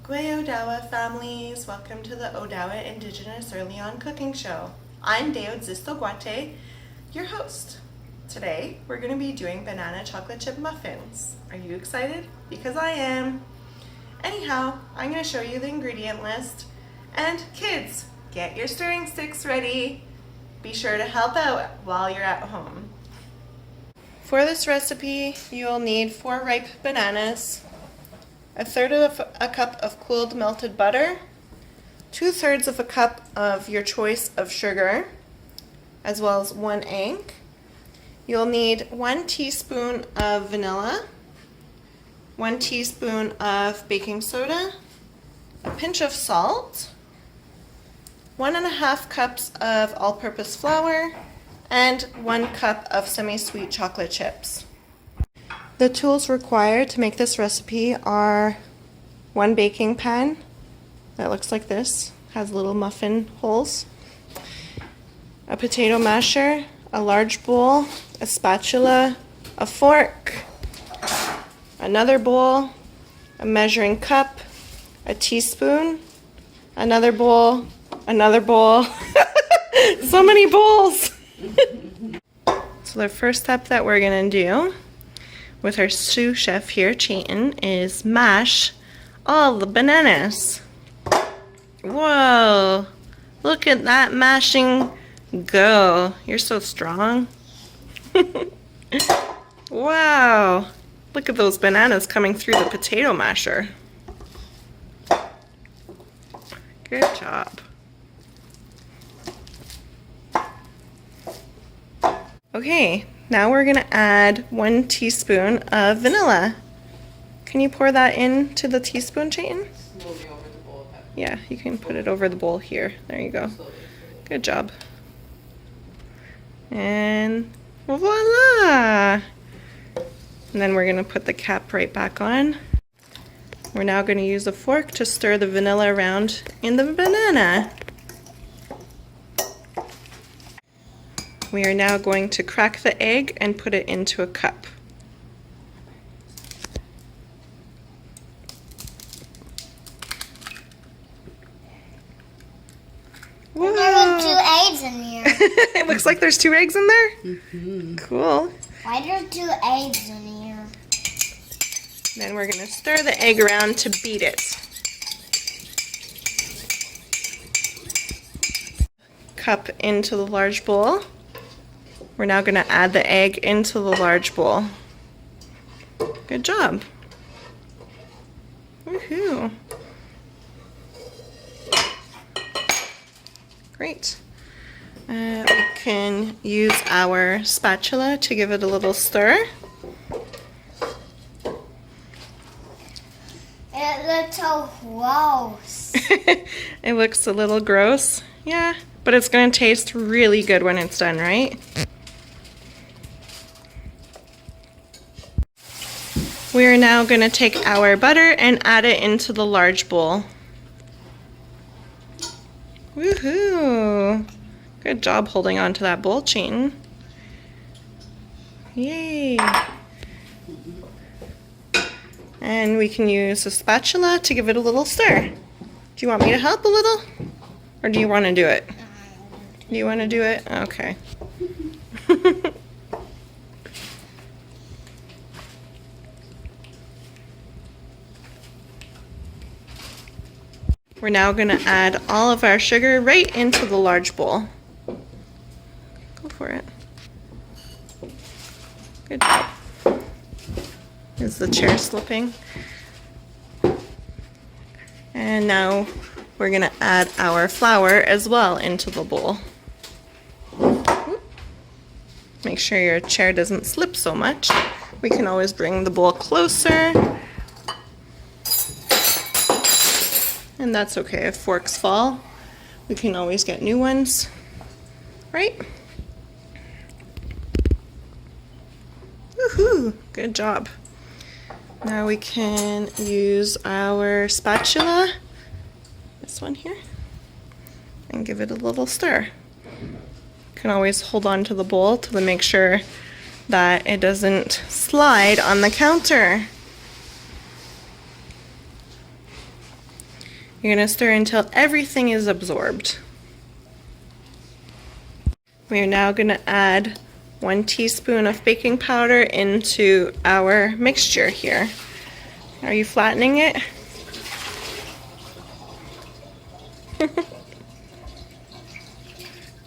Gwe Odawa families, welcome to the Odawa Indigenous Early On Cooking Show. I'm Deo Zistogwate, your host. Today we're going to be doing banana chocolate chip muffins. Are you excited? Because I am. Anyhow, I'm going to show you the ingredient list. And kids, get your stirring sticks ready. Be sure to help out while you're at home. For this recipe, you'll need 4 ripe bananas, 1/3 of a cup of cooled melted butter, 2/3 of a cup of your choice of sugar, as well as 1 egg. You'll need 1 teaspoon of vanilla, 1 teaspoon of baking soda, a pinch of salt, 1½ cups of all-purpose flour, and 1 cup of semi-sweet chocolate chips. The tools required to make this recipe are 1 baking pan that looks like this, has little muffin holes, a potato masher, a large bowl, a spatula, a fork, another bowl, a measuring cup, a teaspoon, another bowl, so many bowls! So the first step that we're gonna do with our sous chef here, Chayton, is mash all the bananas. Whoa, look at that mashing go. You're so strong. Wow, look at those bananas coming through the potato masher. Good job. Okay, now we're gonna add 1 teaspoon of vanilla. Can you pour that into the teaspoon, Chayton? Slowly over the bowl. Yeah, you can put it over the bowl here. There you go. Good job. And voila! And then we're gonna put the cap right back on. We're now gonna use a fork to stir the vanilla around in the banana. We are now going to crack the egg and put it into a cup. Whoa. There were 2 eggs in here. It looks like there's 2 eggs in there? Mm-hmm. Cool. Why are there 2 eggs in here? Then we're going to stir the egg around to beat it. Cup into the large bowl. We're now going to add the egg into the large bowl. Good job. Woohoo. Great. We can use our spatula to give it a little stir. It looks so gross. It looks a little gross. Yeah, but it's going to taste really good when it's done, right? We are now going to take our butter and add it into the large bowl. Woohoo! Good job holding on to that bowl, Chayton. Yay! And we can use a spatula to give it a little stir. Do you want me to help a little? Or do you want to do it? Do you want to do it? Okay. We're now going to add all of our sugar right into the large bowl. Go for it. Good job. Is the chair slipping? And now we're going to add our flour as well into the bowl. Make sure your chair doesn't slip so much. We can always bring the bowl closer. And that's okay if forks fall. We can always get new ones, right? Woohoo! Good job. Now we can use our spatula, this one here, and give it a little stir. You can always hold on to the bowl to make sure that it doesn't slide on the counter. You're going to stir until everything is absorbed. We are now going to add 1 teaspoon of baking powder into our mixture here. Are you flattening it?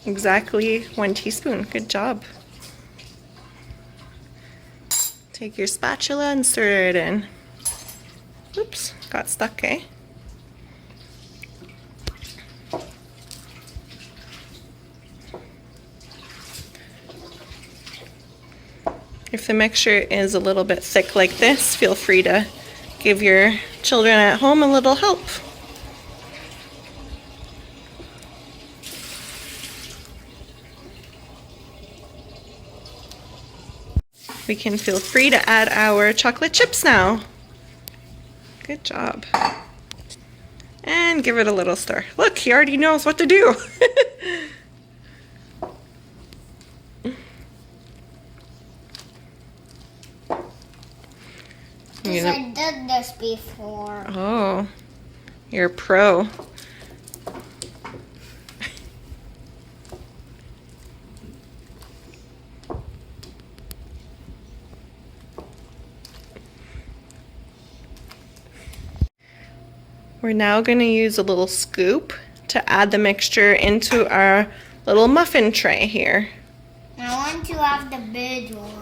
Exactly 1 teaspoon. Good job. Take your spatula and stir it in. Oops, got stuck, eh? If the mixture is a little bit thick like this, feel free to give your children at home a little help. We can feel free to add our chocolate chips now. Good job. And give it a little stir. Look, he already knows what to do. Because I did this before. Oh, you're a pro. We're now going to use a little scoop to add the mixture into our little muffin tray here. I want to have the big one.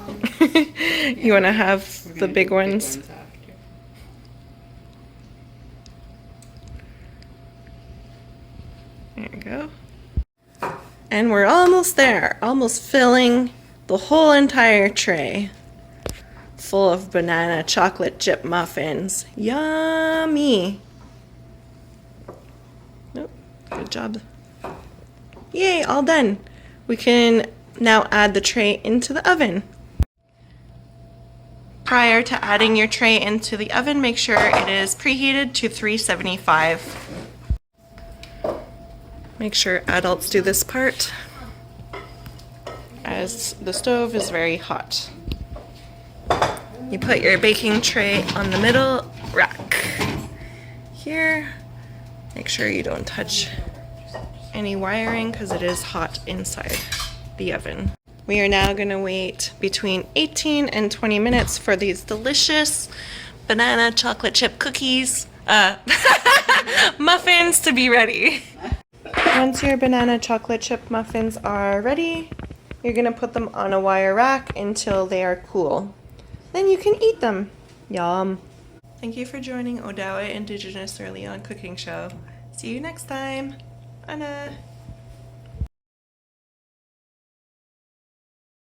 You want to have the big ones? After. There you go. And we're almost there, almost filling the whole entire tray full of banana chocolate chip muffins. Yummy! Nope, good job. Yay, all done. We can now add the tray into the oven. Prior to adding your tray into the oven, make sure it is preheated to 375. Make sure adults do this part, as the stove is very hot. You put your baking tray on the middle rack here. Make sure you don't touch any wiring because it is hot inside the oven. We are now going to wait between 18 and 20 minutes for these delicious banana chocolate chip cookies, muffins to be ready. Once your banana chocolate chip muffins are ready, you're going to put them on a wire rack until they are cool. Then you can eat them. Yum. Thank you for joining Odawa Indigenous Early On Cooking Show. See you next time. Anna.